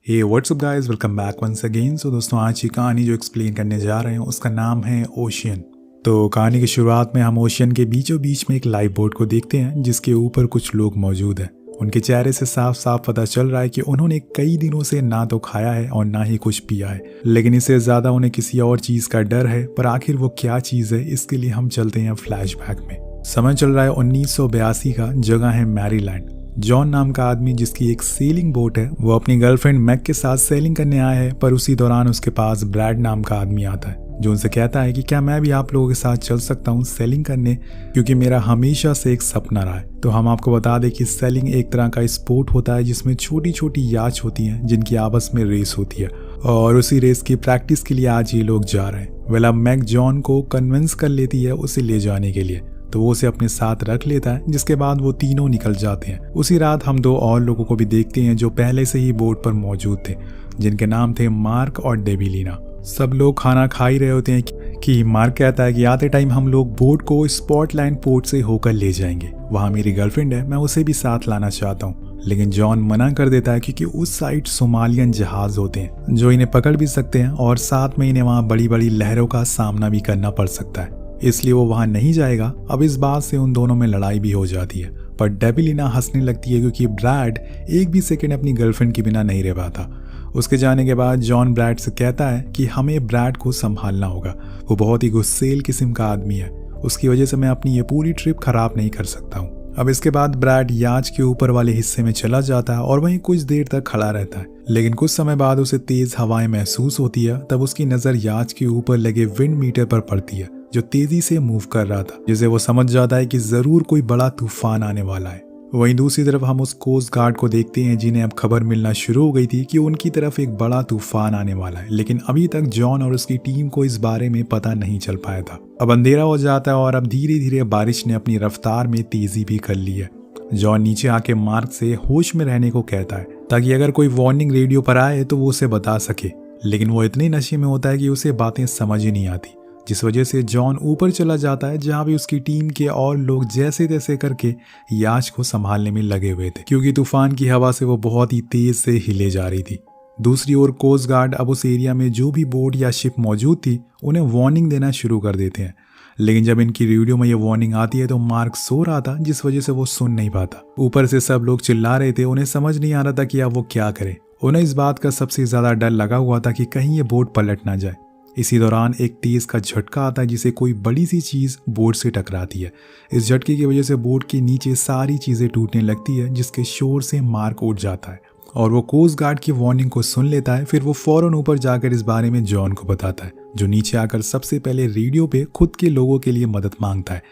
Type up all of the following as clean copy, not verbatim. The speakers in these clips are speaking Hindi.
हे what's up guys, welcome back once again. So दोस्तों, आज की कहानी जो एक्सप्लेन करने जा रहे हैं उसका नाम है ओशियन। तो कहानी की शुरुआत में हम ओशियन के बीचों बीच में एक लाइफ बोट को देखते हैं जिसके ऊपर कुछ लोग मौजूद हैं। उनके चेहरे से साफ साफ पता चल रहा है कि उन्होंने कई दिनों से ना तो खाया है और ना ही कुछ पिया है, लेकिन इससे ज्यादा उन्हें किसी और चीज का डर है। पर आखिर वो क्या चीज है, इसके लिए हम चलते हैं फ्लैशबैक में। समय चल रहा है 1982 का, जगह है मैरीलैंड। जॉन नाम का आदमी, जिसकी एक सेलिंग बोट है, वो अपनी गर्लफ्रेंड मैक के साथ सेलिंग करने आया है। पर उसी दौरान उसके पास ब्रैड नाम का आदमी आता है जो उनसे कहता है कि क्या मैं भी आप लोगों के साथ चल सकता हूँ सेलिंग करने, क्योंकि मेरा हमेशा से एक सपना रहा है। तो हम आपको बता दें कि सेलिंग एक तरह का स्पोर्ट होता है जिसमें छोटी छोटी याच होती हैं जिनकी आपस में रेस होती है, और उसी रेस की प्रैक्टिस के लिए आज ये लोग जा रहे हैं। वेल, अब मैक जॉन को कन्विंस कर लेती है उसे ले जाने के लिए, तो वो उसे अपने साथ रख लेता है, जिसके बाद वो तीनों निकल जाते हैं। उसी रात हम दो और लोगों को भी देखते हैं जो पहले से ही बोट पर मौजूद थे, जिनके नाम थे मार्क और डेबिलिना। सब लोग खाना खा ही रहे होते हैं कि मार्क कहता है कि आते टाइम हम लोग बोट को स्पॉटलैंड पोर्ट से होकर ले जाएंगे, वहाँ मेरी गर्लफ्रेंड है, मैं उसे भी साथ लाना चाहता हूँ। लेकिन जॉन मना कर देता है क्योंकि उस साइड सोमालियन जहाज होते हैं जो इन्हें पकड़ भी सकते हैं और साथ में इन्हें वहाँ बड़ी बड़ी लहरों का सामना भी करना पड़ सकता है, इसलिए वो वहां नहीं जाएगा। अब इस बात से उन दोनों में लड़ाई भी हो जाती है, पर डेबिलिना हंसने लगती है क्योंकि ब्रैड एक भी सेकंड अपनी गर्लफ्रेंड के बिना नहीं रह पाता। उसके जाने के बाद जॉन ब्रैड से कहता है कि हमें ब्रैड को संभालना होगा, वो बहुत ही गुस्सेल किस्म का आदमी है, उसकी वजह से मैं अपनी ये पूरी ट्रिप खराब नहीं कर सकता हूँ। अब इसके बाद ब्रैड याच के ऊपर वाले हिस्से में चला जाता है और वहीं कुछ देर तक खड़ा रहता है, लेकिन कुछ समय बाद उसे तेज हवाएं महसूस होती है। तब उसकी नजर याच के ऊपर लगे विंड मीटर पर पड़ती है जो तेजी से मूव कर रहा था, जिसे वो समझ जाता है कि जरूर कोई बड़ा तूफान आने वाला है। वहीं दूसरी तरफ हम उस कोस्ट गार्ड को देखते हैं जिन्हें अब खबर मिलना शुरू हो गई थी कि उनकी तरफ एक बड़ा तूफान आने वाला है, लेकिन अभी तक जॉन और उसकी टीम को इस बारे में पता नहीं चल पाया था। अब अंधेरा हो जाता है और अब धीरे धीरे बारिश ने अपनी रफ्तार में तेजी भी कर ली है। जॉन नीचे आके मार्क से होश में रहने को कहता है ताकि अगर कोई वार्निंग रेडियो पर आए तो वो उसे बता सके, लेकिन वो इतने नशे में होता है कि उसे बातें समझ ही नहीं आती, जिस वजह से जॉन ऊपर चला जाता है जहां भी उसकी टीम के और लोग जैसे तैसे करके याच को संभालने में लगे हुए थे, क्योंकि तूफान की हवा से वो बहुत ही तेज से हिले जा रही थी। दूसरी ओर कोस्ट गार्ड अब उस एरिया में जो भी बोट या शिप मौजूद थी उन्हें वार्निंग देना शुरू कर देते हैं, लेकिन जब इनकी रेडियो में ये वार्निंग आती है तो मार्क सो रहा था, जिस वजह से वो सुन नहीं पाता। ऊपर से सब लोग चिल्ला रहे थे, उन्हें समझ नहीं आ रहा था कि अब वो क्या करें। उन्हें इस बात का सबसे ज्यादा डर लगा हुआ था कि कहीं ये बोट पलट ना जाए। इसी दौरान एक तेज का झटका आता है जिसे कोई बड़ी सी चीज बोट से टकराती है। इस झटके की वजह से बोट के नीचे सारी चीजें टूटने लगती है, जिसके शोर से मार्क उठ जाता है और वो कोस्ट गार्ड की वार्निंग को सुन लेता है। फिर वो फौरन ऊपर जाकर इस बारे में जॉन को बताता है, जो नीचे आकर सबसे पहले रेडियो पे खुद के लोगों के लिए मदद मांगता है।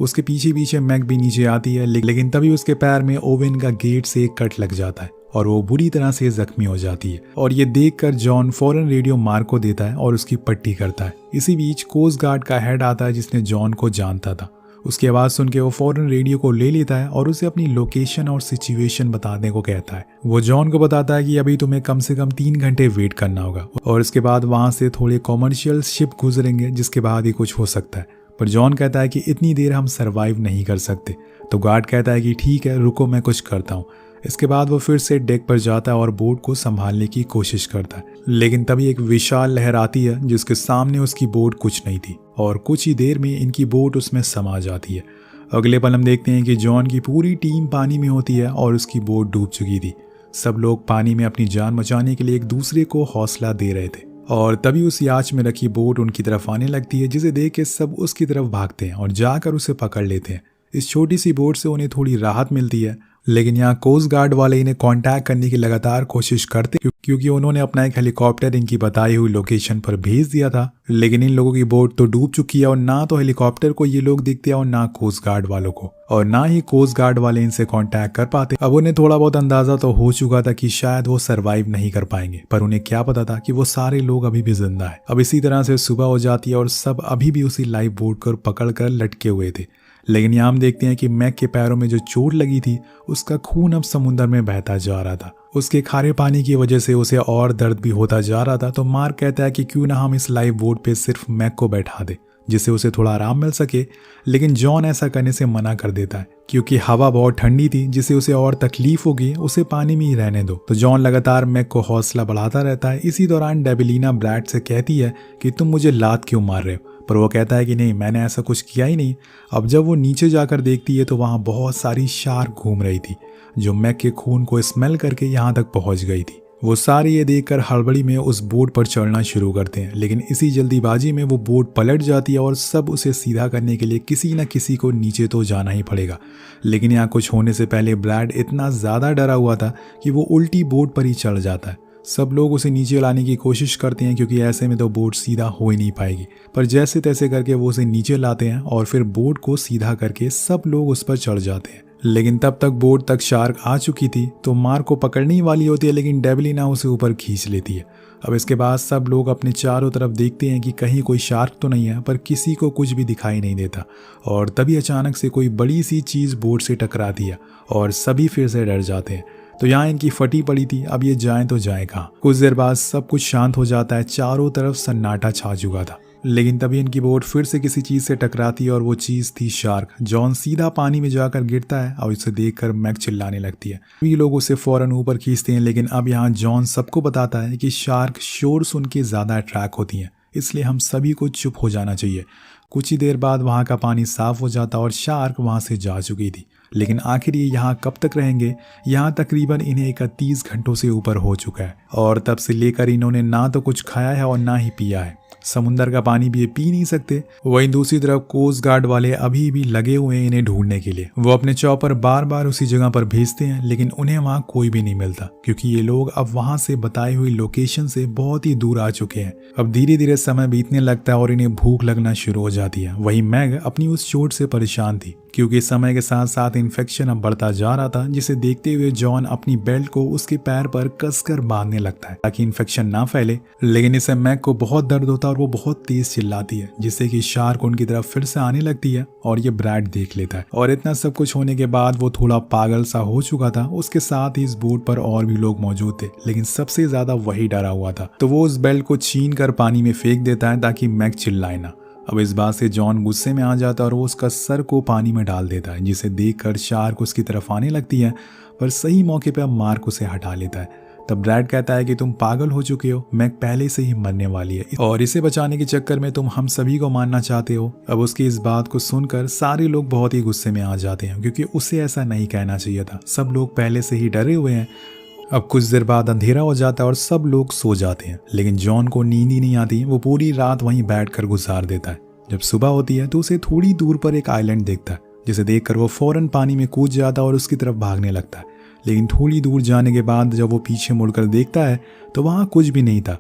उसके पीछे पीछे मैक भी नीचे आती है, लेकिन तभी उसके पैर में ओवन का गेट से एक कट लग जाता है और वो बुरी तरह से जख्मी हो जाती है। और ये देखकर जॉन फौरन रेडियो मार्क को देता है और उसकी पट्टी करता है। इसी बीच कोस्ट गार्ड का हेड आता है जिसने जॉन को जानता था। उसकी आवाज सुन के वो फौरन रेडियो को ले लेता है और उसे अपनी लोकेशन और सिचुएशन बताने को कहता है। वो जॉन को बताता है कि अभी तुम्हें कम से कम 3 घंटे वेट करना होगा और इसके बाद वहां से थोड़े कॉमर्शियल शिप गुजरेंगे, जिसके बाद ही कुछ हो सकता है। पर जॉन कहता है कि इतनी देर हम सरवाइव नहीं कर सकते। तो गार्ड कहता है कि ठीक है, रुको, मैं कुछ करता हूँ। इसके बाद वो फिर से डेक पर जाता है और बोट को संभालने की कोशिश करता है, लेकिन तभी एक विशाल लहर आती है जिसके सामने उसकी बोट कुछ नहीं थी और कुछ ही देर में इनकी बोट उसमें समा जाती है। अगले पल हम देखते हैं कि जॉन की पूरी टीम पानी में होती है और उसकी बोट डूब चुकी थी। सब लोग पानी में अपनी जान बचाने के लिए एक दूसरे को हौसला दे रहे थे और तभी उस याच में रखी बोट उनकी तरफ आने लगती है, जिसे देख के सब उसकी तरफ भागते हैं और जाकर उसे पकड़ लेते हैं। इस छोटी सी बोट से उन्हें थोड़ी राहत मिलती है, लेकिन यहाँ कोस्ट गार्ड वाले इन्हें कांटेक्ट करने की लगातार कोशिश करते, क्योंकि उन्होंने अपना एक हेलीकॉप्टर इनकी बताई हुई लोकेशन पर भेज दिया था। लेकिन इन लोगों की बोट तो डूब चुकी है और ना तो हेलीकॉप्टर को ये लोग दिखते हैं और ना कोस्ट गार्ड वालों को, और ना ही कोस्ट गार्ड वाले इनसे कांटेक्ट कर पाते। अब उन्हें थोड़ा बहुत अंदाजा तो हो चुका था कि शायद वो सरवाइव नहीं कर पाएंगे, पर उन्हें क्या पता था कि वो सारे लोग अभी भी जिंदा है। अब इसी तरह से सुबह हो जाती है और सब अभी भी उसी लाइफ बोट को पकड़ कर लटके हुए थे। लेकिन यहाँ हम देखते हैं कि मैक के पैरों में जो चोट लगी थी उसका खून अब समुद्र में बहता जा रहा था। उसके खारे पानी की वजह से उसे और दर्द भी होता जा रहा था। तो मार्क कहता है कि क्यों ना हम इस लाइफ बोट पे सिर्फ मैक को बैठा दे जिससे उसे थोड़ा आराम मिल सके, लेकिन जॉन ऐसा करने से मना कर देता है क्योंकि हवा बहुत ठंडी थी जिससे उसे और तकलीफ होगी, उसे पानी में ही रहने दो। तो जॉन लगातार मैक को हौसला बढ़ाता रहता है। इसी दौरान डेबिलिना ब्रैड से कहती है कि तुम मुझे लात क्यों मार रहे हो, पर वो कहता है कि नहीं, मैंने ऐसा कुछ किया ही नहीं। अब जब वो नीचे जाकर देखती है तो वहाँ बहुत सारी शार्क घूम रही थी जो मैक के खून को स्मेल करके यहाँ तक पहुँच गई थी। वो सारे ये देखकर हड़बड़ी में उस बोट पर चढ़ना शुरू करते हैं, लेकिन इसी जल्दीबाजी में वो बोट पलट जाती है और सब उसे सीधा करने के लिए किसी न किसी को नीचे तो जाना ही पड़ेगा। लेकिन यहाँ कुछ होने से पहले ब्रैड इतना ज़्यादा डरा हुआ था कि वो उल्टी बोट पर ही चढ़ जाता है। सब लोग उसे नीचे लाने की कोशिश करते हैं क्योंकि ऐसे में तो बोट सीधा हो ही नहीं पाएगी, पर जैसे तैसे करके वो उसे नीचे लाते हैं और फिर बोट को सीधा करके सब लोग उस पर चढ़ जाते हैं। लेकिन तब तक बोट तक शार्क आ चुकी थी तो मार्क को पकड़ने ही वाली होती है, लेकिन डेबिलिना उसे ऊपर खींच लेती है। अब इसके बाद सब लोग अपने चारों तरफ देखते हैं कि कहीं कोई शार्क तो नहीं है, पर किसी को कुछ भी दिखाई नहीं देता। और तभी अचानक से कोई बड़ी सी चीज़ बोट से टकराती है और सभी फिर से डर जाते हैं। तो यहाँ इनकी फटी पड़ी थी, अब ये जाएं तो जाएं कहाँ। कुछ देर बाद सब कुछ शांत हो जाता है, चारों तरफ सन्नाटा छा चुका था। लेकिन तभी इनकी बोट फिर से किसी चीज़ से टकराती है और वो चीज़ थी शार्क। जॉन सीधा पानी में जाकर गिरता है और इसे देखकर मैक चिल्लाने लगती है। ये लोग उसे फौरन ऊपर खींचते हैं, लेकिन अब यहाँ जॉन सबको बताता है कि शार्क शोर सुन के ज़्यादा अट्रैक्ट होती हैं, इसलिए हम सभी को चुप हो जाना चाहिए। कुछ ही देर बाद वहाँ का पानी साफ हो जाता और शार्क वहाँ से जा चुकी थी। लेकिन आखिर ये यहाँ कब तक रहेंगे? यहाँ तकरीबन इन्हें 31 घंटों से ऊपर हो चुका है और तब से लेकर इन्होंने ना तो कुछ खाया है और ना ही पिया है। समुंदर का पानी भी ये पी नहीं सकते। वहीं दूसरी तरफ कोस्ट गार्ड वाले अभी भी लगे हुए हैं इन्हें ढूंढने के लिए। वो अपने चॉपर बार बार उसी जगह पर भेजते हैं, लेकिन उन्हें वहाँ कोई भी नहीं मिलता क्योंकि ये लोग अब वहाँ से बताई हुई लोकेशन से बहुत ही दूर आ चुके हैं। अब धीरे धीरे समय बीतने लगता है और इन्हें भूख लगना शुरू हो जाती है। वहीं मैग अपनी उस चोट से परेशान थी क्योंकि समय के साथ साथ इन्फेक्शन अब बढ़ता जा रहा था, जिसे देखते हुए जॉन अपनी बेल्ट को उसके पैर पर कसकर बांधने लगता है ताकि इन्फेक्शन ना फैले। लेकिन इससे मैग को बहुत दर्द होता है और वो बहुत तेज चिल्लाती है, जिससे कि शार्क उनकी तरफ फिर से आने लगती है और ये ब्रैड देख लेता है। और इतना सब कुछ होने के बाद वो थोड़ा पागल सा हो चुका था। उसके साथ ही इस बोट पर और भी लोग मौजूद थे, लेकिन सबसे ज्यादा वही डरा हुआ था। तो वो उस बेल्ट को छीन कर पानी में फेंक देता है ताकि मैग चिल्लाए ना। अब इस बात से जॉन गुस्से में आ जाता है और वो उसका सर को पानी में डाल देता है, जिसे देखकर शार्क उसकी तरफ आने लगती है, पर सही मौके पर मार्क उसे हटा लेता है। तब ब्रैड कहता है कि तुम पागल हो चुके हो, मैग पहले से ही मरने वाली है और इसे बचाने के चक्कर में तुम हम सभी को मारना चाहते हो। अब उसकी इस बात को सुनकर सारे लोग बहुत ही गुस्से में आ जाते हैं क्योंकि उसे ऐसा नहीं कहना चाहिए था। सब लोग पहले से ही डरे हुए हैं। अब कुछ देर बाद अंधेरा हो जाता है और सब लोग सो जाते हैं, लेकिन जॉन को नींद ही नहीं आती। वो पूरी रात वहीं बैठकर गुजार देता है। जब सुबह होती है तो उसे थोड़ी दूर पर एक आइलैंड देखता है, जिसे देखकर वो फौरन पानी में कूद जाता है और उसकी तरफ भागने लगता है। लेकिन थोड़ी दूर जाने के बाद जब वो पीछे मुड़कर देखता है तो वहाँ कुछ भी नहीं था।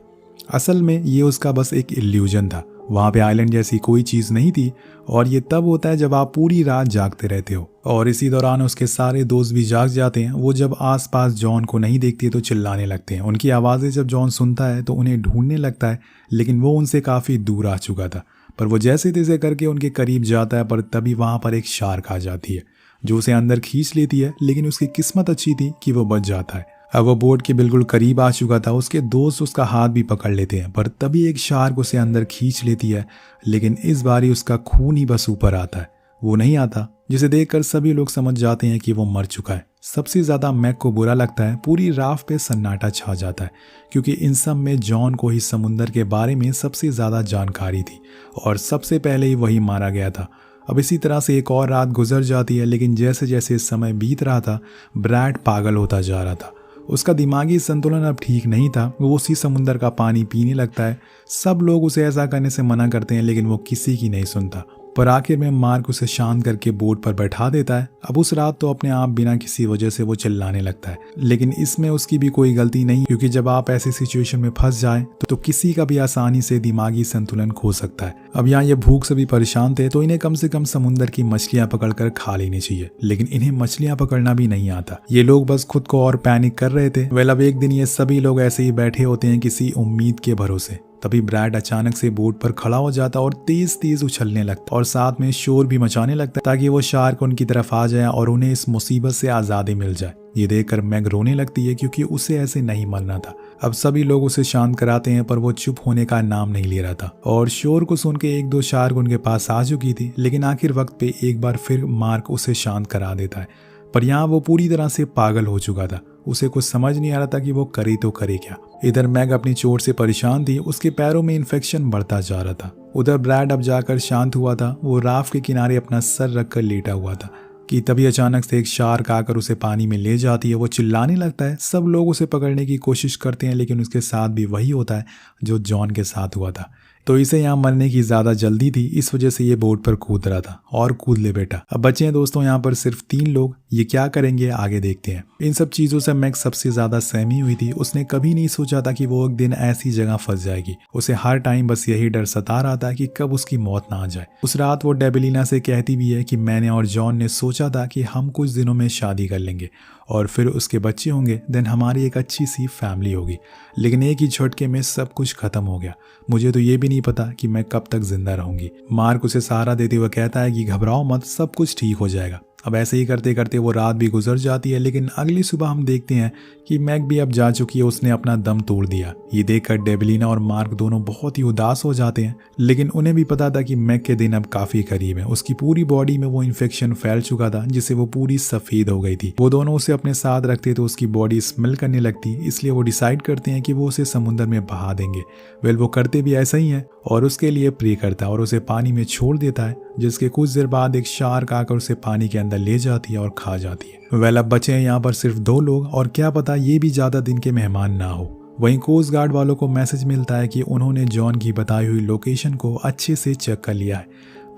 असल में ये उसका बस एक इल्यूजन था। वहाँ पे आइलैंड जैसी कोई चीज़ नहीं थी और ये तब होता है जब आप पूरी रात जागते रहते हो। और इसी दौरान उसके सारे दोस्त भी जाग जाते हैं। वो जब आसपास जॉन को नहीं देखते तो चिल्लाने लगते हैं। उनकी आवाज़ें जब जॉन सुनता है तो उन्हें ढूंढने लगता है, लेकिन वो उनसे काफ़ी दूर आ चुका था। पर वो जैसे तैसे करके उनके करीब जाता है, पर तभी वहाँ पर एक शार्क आ जाती है जो उसे अंदर खींच लेती है। लेकिन उसकी किस्मत अच्छी थी कि वो बच जाता है। अब वो बोट के बिल्कुल करीब आ चुका था। उसके दोस्त उसका हाथ भी पकड़ लेते हैं, पर तभी एक शार्क उसे अंदर खींच लेती है। लेकिन इस बारी उसका खून ही बस ऊपर आता है, वो नहीं आता, जिसे देखकर सभी लोग समझ जाते हैं कि वो मर चुका है। सबसे ज़्यादा मैग को बुरा लगता है। पूरी राफ्ट पे सन्नाटा छा जाता है क्योंकि इन सब में जॉन को ही समुंदर के बारे में सबसे ज़्यादा जानकारी थी और सबसे पहले ही वही मारा गया था। अब इसी तरह से एक और रात गुजर जाती है, लेकिन जैसे जैसे समय बीत रहा था ब्रैड पागल होता जा रहा था। उसका दिमागी संतुलन अब ठीक नहीं था। वो उसी समुंदर का पानी पीने लगता है। सब लोग उसे ऐसा करने से मना करते हैं, लेकिन वो किसी की नहीं सुनता। पर आखिर में मार्क उसे शांत करके बोट पर बैठा देता है। अब उस रात तो अपने आप बिना किसी वजह से वो चिल्लाने लगता है, लेकिन इसमें उसकी भी कोई गलती नहीं, क्योंकि जब आप ऐसी सिचुएशन में फंस जाए तो किसी का भी आसानी से दिमागी संतुलन खो सकता है। अब यहाँ ये भूख से भी परेशान थे, तो इन्हें कम से कम समुद्र की मछलियां पकड़कर खा लेनी चाहिए, लेकिन इन्हें मछलियां पकड़ना भी नहीं आता। ये लोग बस खुद को और पैनिक कर रहे थे। वेल अब एक दिन ये सभी लोग ऐसे ही बैठे होते हैं किसी उम्मीद के भरोसे। तभी ब्रैड अचानक से बोट पर खड़ा हो जाता और तेज तेज उछलने लगता और साथ में शोर भी मचाने लगता ताकि वो शार्क उनकी तरफ आ जाए और उन्हें इस मुसीबत से आज़ादी मिल जाए। ये देखकर मैग रोने लगती है क्योंकि उसे ऐसे नहीं मरना था। अब सभी लोग उसे शांत कराते हैं पर वो चुप होने का नाम नहीं ले रहा था और शोर को सुन के एक दो शार्क उनके पास आ चुकी थी, लेकिन आखिर वक्त पे एक बार फिर मार्क उसे शांत करा देता है। पर यहाँ वो पूरी तरह से पागल हो चुका था। उसे कुछ समझ नहीं आ रहा था कि वो करे तो करे क्या। इधर मैग अपनी चोट से परेशान थी, उसके पैरों में इन्फेक्शन बढ़ता जा रहा था। उधर ब्रैड अब जाकर शांत हुआ था। वो राफ्ट के किनारे अपना सर रखकर लेटा हुआ था कि तभी अचानक से एक शार्क आकर उसे पानी में ले जाती है। वो चिल्लाने लगता है। सब लोग उसे पकड़ने की कोशिश करते हैं, लेकिन उसके साथ भी वही होता है जो जॉन के साथ हुआ था। तो इसे यहाँ मरने की ज़्यादा जल्दी थी, इस वजह से ये बोट पर कूद रहा था। और कूद ले बेटा। अब बचे हैं दोस्तों यहाँ पर सिर्फ 3 लोग। ये क्या करेंगे आगे देखते हैं। इन सब चीज़ों से मैग सबसे ज़्यादा सहमी हुई थी। उसने कभी नहीं सोचा था कि वो एक दिन ऐसी जगह फंस जाएगी। उसे हर टाइम बस यही डर सता रहा था कि कब उसकी मौत ना आ जाए। उस रात वो डेबिलिना से कहती भी है कि मैंने और जॉन ने सोचा था कि हम कुछ दिनों में शादी कर लेंगे और फिर उसके बच्चे होंगे, देन हमारी एक अच्छी सी फैमिली होगी। लेकिन एक ही झटके में सब कुछ खत्म हो गया। मुझे तो ये भी नहीं पता कि मैं कब तक जिंदा रहूंगी। मार्क उसे सहारा देते हुए कहता है कि घबराओ मत, सब कुछ ठीक हो जाएगा। अब ऐसे ही करते करते वो रात भी गुजर जाती है, लेकिन अगली सुबह हम देखते हैं कि मैग भी अब जा चुकी है। उसने अपना दम तोड़ दिया। ये देखकर डेबिलिना और मार्क दोनों बहुत ही उदास हो जाते हैं, लेकिन उन्हें भी पता था कि मैग के दिन अब काफी करीब है। उसकी पूरी बॉडी में वो इन्फेक्शन फैल चुका था जिससे वो पूरी सफेद हो गई थी। वो दोनों उसे अपने साथ रखते तो उसकी बॉडी स्मेल करने लगती, इसलिए वो डिसाइड करते हैं कि वो उसे समुद्र में बहा देंगे। वेल वो करते भी ऐसा ही है और उसके लिए प्रे करता है और उसे पानी में छोड़ देता है, जिसके कुछ देर बाद एक शार्क आकर उसे पानी के अंदर ले जाती है और खा जाती है। वेल अब बचे हैं यहाँ पर सिर्फ 2 लोग और क्या पता ये भी ज्यादा दिन के मेहमान ना हो। वहीं कोस्ट गार्ड वालों को मैसेज मिलता है कि उन्होंने जॉन की बताई हुई लोकेशन को अच्छे से चेक कर लिया है,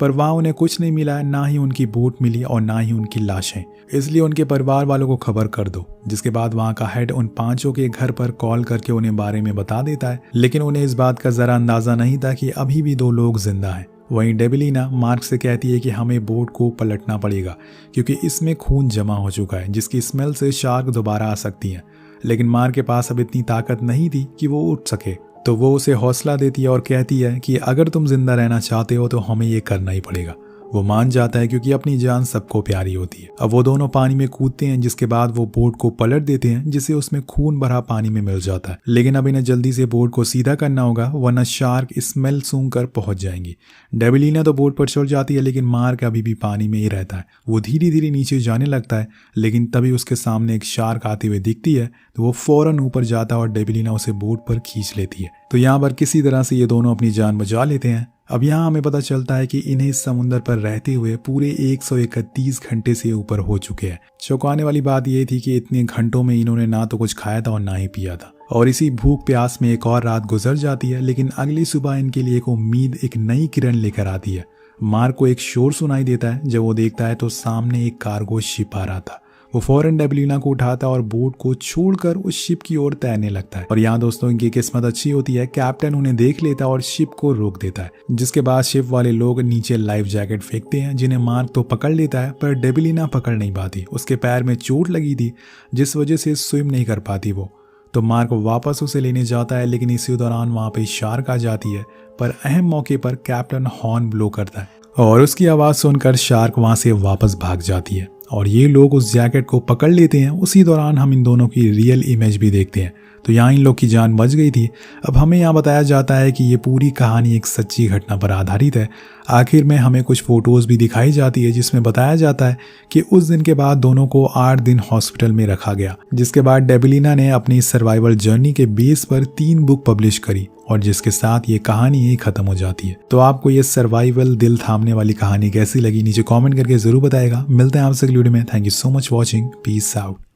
पर वहाँ उन्हें कुछ नहीं मिला, ना ही उनकी बोट मिली और ना ही उनकी लाशें। इसलिए उनके परिवार वालों को खबर कर दो। जिसके बाद वहाँ का हेड उन 5 के घर पर कॉल करके उन्हें बारे में बता देता है, लेकिन उन्हें इस बात का जरा अंदाजा नहीं था कि अभी भी 2 लोग जिंदा हैं। वहीं डेबिलिना मार्क से कहती है कि हमें बोट को पलटना पड़ेगा क्योंकि इसमें खून जमा हो चुका है, जिसकी स्मेल से शार्क दोबारा आ सकती हैं। लेकिन मार्क के पास अब इतनी ताकत नहीं थी कि वो उठ सके, तो वो उसे हौसला देती है और कहती है कि अगर तुम जिंदा रहना चाहते हो तो हमें ये करना ही पड़ेगा। वो मान जाता है क्योंकि अपनी जान सबको प्यारी होती है। अब वो दोनों पानी में कूदते हैं, जिसके बाद वो बोट को पलट देते हैं, जिससे उसमें खून भरा पानी में मिल जाता है। लेकिन अब इन्हें जल्दी से बोट को सीधा करना होगा, वरना शार्क स्मेल सूंघ कर पहुंच जाएंगी। डेबिलिना तो बोट पर चढ़ जाती है, लेकिन मार्क अभी भी पानी में ही रहता है। वो धीरे धीरे नीचे जाने लगता है, लेकिन तभी उसके सामने एक शार्क आते हुए दिखती है, तो वो फौरन ऊपर जाता है और डेबिलिना उसे बोट पर खींच लेती है। तो यहाँ पर किसी तरह से ये दोनों अपनी जान बचा लेते हैं। अब यहाँ हमें पता चलता है कि इन्हें इस समुद्र पर रहते हुए पूरे 131 घंटे से ऊपर हो चुके हैं। चौंकाने वाली बात यह थी कि इतने घंटों में इन्होंने ना तो कुछ खाया था और ना ही पिया था, और इसी भूख प्यास में एक और रात गुजर जाती है। लेकिन अगली सुबह इनके लिए एक उम्मीद, एक नई किरण लेकर आती है। मार्क को एक शोर सुनाई देता है। जब वो देखता है तो सामने एक कार्गो शिप आ रहा था। वो फौरन डेबिलिना को उठाता और बोट को छोड़कर उस शिप की ओर तैरने लगता है। और यहाँ दोस्तों इनकी किस्मत अच्छी होती है, कैप्टन उन्हें देख लेता है और शिप को रोक देता है। जिसके बाद शिप वाले लोग नीचे लाइफ जैकेट फेंकते हैं, जिन्हें मार्क तो पकड़ लेता है, पर डेबिलिना पकड़ नहीं पाती। उसके पैर में चोट लगी थी, जिस वजह से स्विम नहीं कर पाती वो। तो मार्क वापस उसे लेने जाता है, लेकिन इसी दौरान वहाँ पे शार्क आ जाती है। पर अहम मौके पर कैप्टन हॉर्न ब्लो करता है और उसकी आवाज़ सुनकर शार्क वहाँ से वापस भाग जाती है और ये लोग उस जैकेट को पकड़ लेते हैं। उसी दौरान हम इन दोनों की रियल इमेज भी देखते हैं। तो यहाँ इन लोग की जान बच गई थी। अब हमें यहाँ बताया जाता है कि ये पूरी कहानी एक सच्ची घटना पर आधारित है। आखिर में हमें कुछ फोटोज भी दिखाई जाती है, जिसमें बताया जाता है कि उस दिन के बाद दोनों को 8 दिन हॉस्पिटल में रखा गया। जिसके बाद डेबिलिना ने अपनी सर्वाइवल जर्नी के बेस पर 3 बुक पब्लिश करी और जिसके साथ ये कहानी ही खत्म हो जाती है। तो आपको ये सर्वाइवल दिल थामने वाली कहानी कैसी लगी, नीचे कमेंट करके जरूर बताएगा। मिलते हैं आपसे अगली वीडियो में। Thank you so much watching. Peace out.